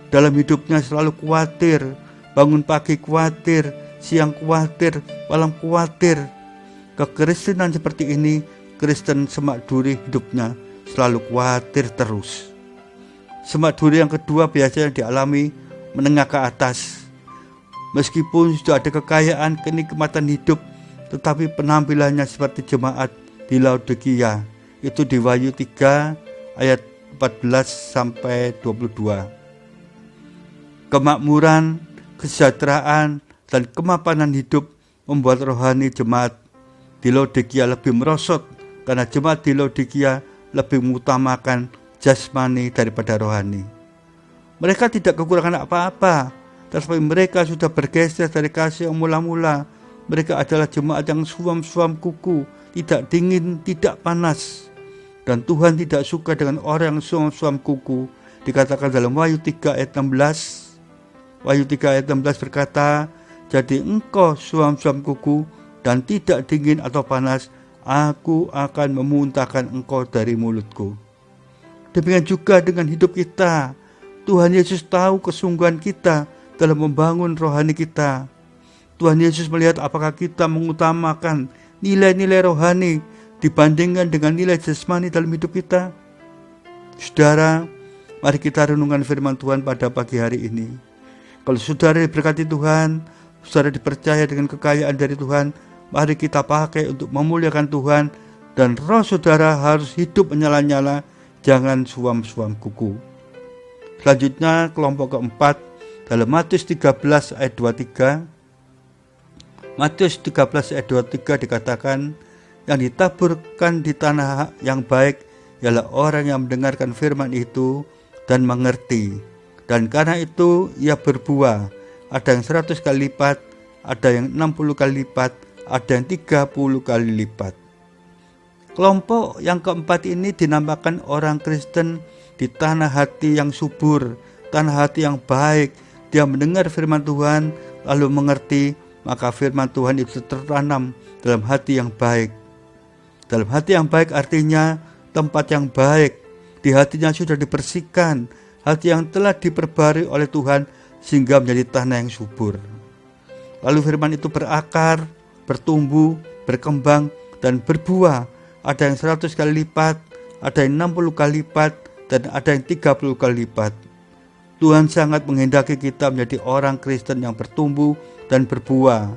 Dalam hidupnya selalu khawatir, bangun pagi khawatir, siang khawatir, malam khawatir. Kekristenan seperti ini, Kristen semak duri hidupnya selalu khawatir terus. Semak duri yang kedua biasanya dialami menengah ke atas. Meskipun sudah ada kekayaan, kenikmatan hidup, tetapi penampilannya seperti jemaat di Laodikia. Itu di Wahyu 3 ayat 14 sampai 22. Kemakmuran, kesejahteraan, dan kemapanan hidup membuat rohani jemaat di Laodikia lebih merosot, karena jemaat di Laodikia lebih mengutamakan jasmani daripada rohani. Mereka tidak kekurangan apa-apa, tetapi mereka sudah bergeser dari kasih yang mula-mula. Mereka adalah jemaat yang suam-suam kuku, tidak dingin, tidak panas. Dan Tuhan tidak suka dengan orang yang suam-suam kuku. Dikatakan dalam Wahyu 3 ayat 16. Wahyu 3 ayat 16 berkata, jadi engkau suam-suam kuku dan tidak dingin atau panas, aku akan memuntahkan engkau dari mulutku. Demikian juga dengan hidup kita. Tuhan Yesus tahu kesungguhan kita dalam membangun rohani kita. Tuhan Yesus melihat apakah kita mengutamakan nilai-nilai rohani dibandingkan dengan nilai jasmani dalam hidup kita? Saudara, mari kita renungkan firman Tuhan pada pagi hari ini. Kalau saudara diberkati Tuhan, saudara dipercaya dengan kekayaan dari Tuhan, mari kita pakai untuk memuliakan Tuhan, dan roh saudara harus hidup menyala-nyala, jangan suam-suam kuku. Selanjutnya kelompok keempat dalam Matius 13 ayat 23. Matius 13 ayat 23 dikatakan, yang ditaburkan di tanah yang baik ialah orang yang mendengarkan firman itu dan mengerti, dan karena itu ia berbuah, ada yang 100 kali lipat, ada yang 60 kali lipat, ada yang 30 kali lipat. Kelompok yang keempat ini dinamakan orang Kristen di tanah hati yang subur, tanah hati yang baik. Dia mendengar firman Tuhan lalu mengerti, maka firman Tuhan itu tertanam dalam hati yang baik. Dalam hati yang baik artinya tempat yang baik, di hatinya sudah dibersihkan, hati yang telah diperbarui oleh Tuhan sehingga menjadi tanah yang subur. Lalu firman itu berakar, bertumbuh, berkembang, dan berbuah. Ada yang 100 kali lipat, ada yang 60 kali lipat, dan ada yang 30 kali lipat. Tuhan sangat menghendaki kita menjadi orang Kristen yang bertumbuh dan berbuah.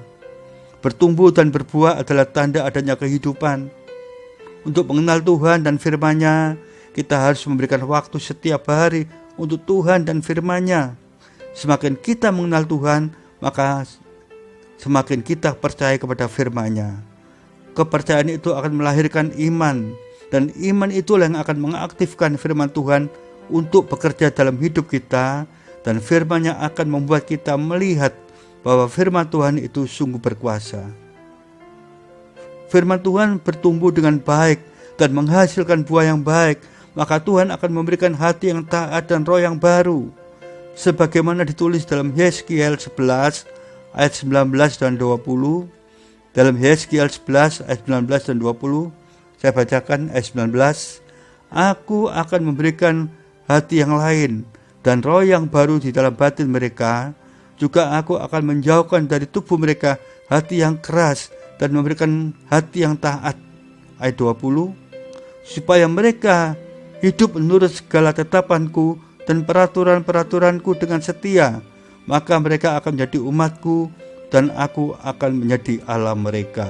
Bertumbuh dan berbuah adalah tanda adanya kehidupan. Untuk mengenal Tuhan dan firman-Nya, kita harus memberikan waktu setiap hari untuk Tuhan dan firman-Nya. Semakin kita mengenal Tuhan, maka semakin kita percaya kepada firman-Nya. Kepercayaan itu akan melahirkan iman, dan iman itulah yang akan mengaktifkan firman Tuhan untuk bekerja dalam hidup kita, dan firman-Nya akan membuat kita melihat bahwa firman Tuhan itu sungguh berkuasa. Firman Tuhan bertumbuh dengan baik dan menghasilkan buah yang baik, maka Tuhan akan memberikan hati yang taat dan roh yang baru. Sebagaimana ditulis dalam Yeskiel 11 ayat 19 dan 20. Dalam Yeskiel 11 ayat 19 dan 20, saya bacakan ayat 19. Aku akan memberikan hati yang lain dan roh yang baru di dalam batin mereka. Juga aku akan menjauhkan dari tubuh mereka hati yang keras dan memberikan hati yang taat. Ayat 20, supaya mereka hidup menurut segala tetapanku dan peraturan-peraturanku dengan setia, maka mereka akan menjadi umatku dan aku akan menjadi Allah mereka.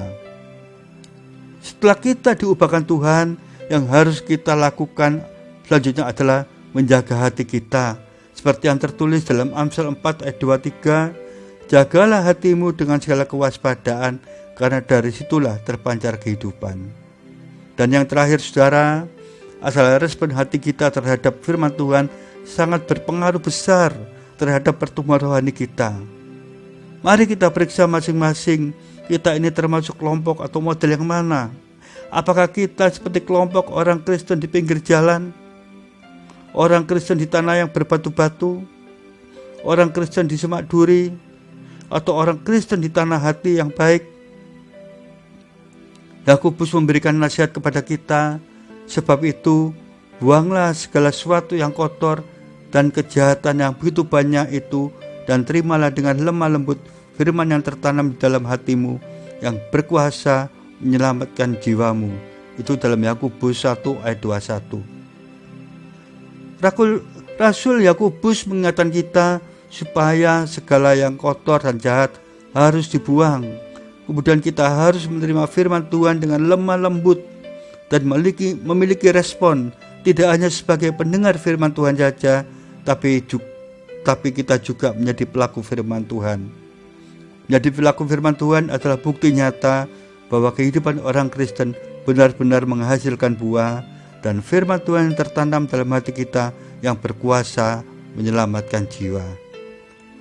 Setelah kita diubahkan Tuhan, yang harus kita lakukan selanjutnya adalah menjaga hati kita. Seperti yang tertulis dalam Amsal 4 ayat 23, jagalah hatimu dengan segala kewaspadaan, karena dari situlah terpancar kehidupan. Dan yang terakhir saudara, asal respon hati kita terhadap firman Tuhan sangat berpengaruh besar terhadap pertumbuhan rohani kita. Mari kita periksa masing-masing, kita ini termasuk kelompok atau model yang mana? Apakah kita seperti kelompok orang Kristen di pinggir jalan? Orang Kristen di tanah yang berbatu-batu? Orang Kristen di semak duri? Atau orang Kristen di tanah hati yang baik? Yakobus memberikan nasihat kepada kita, sebab itu buanglah segala sesuatu yang kotor dan kejahatan yang begitu banyak itu, dan terimalah dengan lemah lembut firman yang tertanam di dalam hatimu, yang berkuasa menyelamatkan jiwamu. Itu dalam Yakobus 1 ayat 21. Rasul Yakobus mengingatkan kita supaya segala yang kotor dan jahat harus dibuang. Kemudian kita harus menerima firman Tuhan dengan lemah lembut dan memiliki respon, tidak hanya sebagai pendengar firman Tuhan saja, tapi kita juga menjadi pelaku firman Tuhan. Menjadi pelaku firman Tuhan adalah bukti nyata bahwa kehidupan orang Kristen benar-benar menghasilkan buah, dan firman Tuhan yang tertanam dalam hati kita yang berkuasa menyelamatkan jiwa.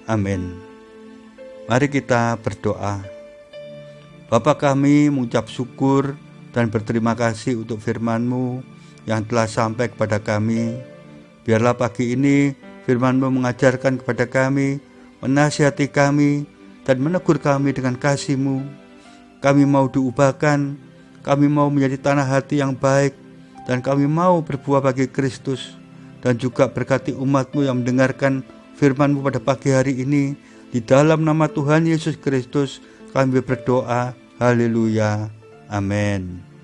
Amin. Mari kita berdoa. Bapa kami mengucap syukur dan berterima kasih untuk firman-Mu yang telah sampai kepada kami. Biarlah pagi ini firman-Mu mengajarkan kepada kami, menasihati kami, dan menegur kami dengan kasih-Mu. Kami mau diubahkan, kami mau menjadi tanah hati yang baik, dan kami mau berbuah bagi Kristus. Dan juga berkati umat-Mu yang mendengarkan firman-Mu pada pagi hari ini. Di dalam nama Tuhan Yesus Kristus kami berdoa. Haleluya. Amin.